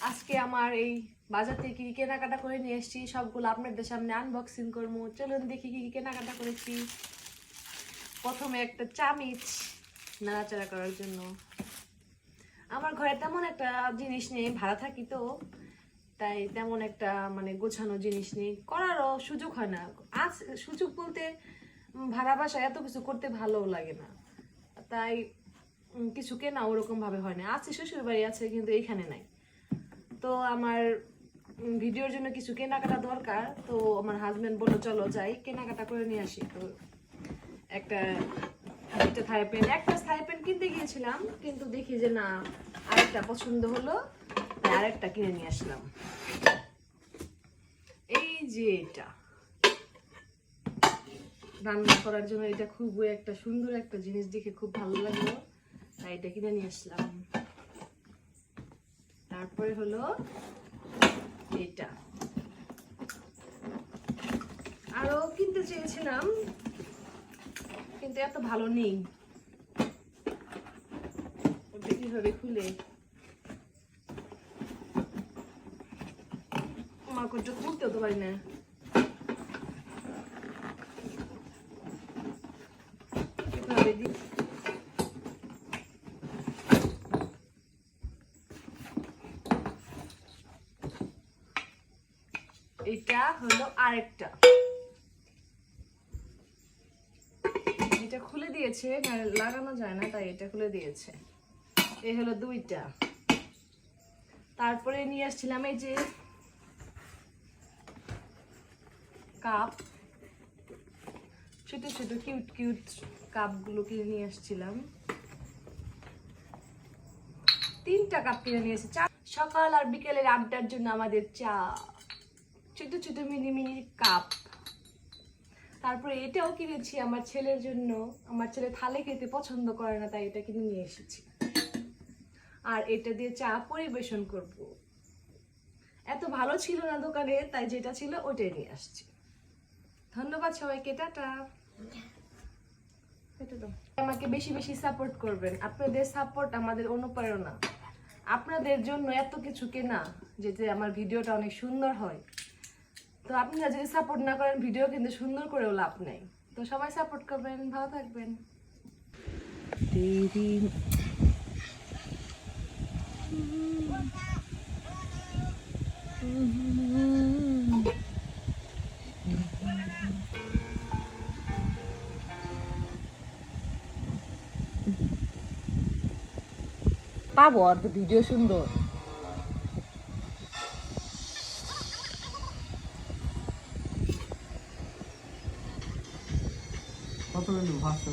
আজকে আমার এই বাজার থেকে কি কেনাকাটা করে নিয়ে এসেছি সবগুলো আপনাদের সামনে আনবক্সিং করবো। চলুন দেখি কি কি কেনাকাটা করেছি। প্রথমে একটা চামিচ নাড়াচাড়া করার জন্য। আমার ঘরে তেমন একটা জিনিস নেই, ভাড়া থাকি তো, তাই তেমন একটা মানে গোছানো জিনিস নেই, করারও সুযোগ হয় না। আজ সুযোগ বলতে ভাড়া বাসায় এত কিছু করতে ভালোও লাগে না, তাই কিছু কেনা ওরকম ভাবে হয় না। আছে শ্বশুর বাড়ি আছে, কিন্তু এইখানে নাই। তো আমার ভিডিওর জন্য কিছু কেনাকাটা দরকার, তো আমার হাজবেন্ড বললো চলো যাই কেনাকাটা করে নিয়ে আসি। তো একটা একটা থাই পেন কিনতে গিয়েছিলাম, কিন্তু দেখি যে না, আরেকটা পছন্দ হলো, আরেকটা কিনে নিয়ে আসলাম। এই যে এটা রান্না করার জন্য, এটা খুব একটা সুন্দর একটা জিনিস, দেখে খুব ভালো লাগলো, তাই এটা কিনে নিয়ে আসলাম। তারপরে হলো এটা, আরো কিনতে চেয়েছিলাম কিন্তু এত ভালো নেই, ওটা কিভাবে খুলে আমার কোনটা খুলতেও তো পারি না। এটা হলো আরেকটা, এটা খুলে দিয়েছে, লাগানো যায় না তাই এটা খুলে দিয়েছে। এই হলো দুইটা। তারপরে নিয়ে আসছিলাম এই যে কাপ, ছোট ছোট কিউট কিউট কাপগুলো কিনে নিয়ে আসছিলাম। 3টা কাপ কিনে নিয়ে এসেছি, সকাল আর বিকেলের আড্ডার জন্য আমাদের চা, ছোট ছোট মিনি মিনি কাপ। তারপরে এটাও কিনেছি আমার ছেলের জন্য, আমার ছেলে থালে খেতে পছন্দ করে না, তাই এটা কিনে নিয়ে এসেছি। আর এটা দিয়ে চা পরিবেশন করব। এত ভালো ছিল না দোকানে, তাই যেটা ছিল ওইটাই নিয়ে আসছি। ধন্যবাদ সবাইকে, টাটা। আমাকে বেশি বেশি সাপোর্ট করবেন, আপনাদের সাপোর্ট আমাদের অনুপ্রেরণা। আপনাদের জন্য এত কিছু কেনা, যেতে আমার ভিডিওটা অনেক সুন্দর হয়। তো আপনারা যদি সাপোর্ট না করেন, ভিডিও কিন্তু সুন্দর করেও লাভ নেই। তো সবাই সাপোর্ট করবেন, ভালো থাকবেন। পাবো আর ভিডিও সুন্দর। কত ভাবছো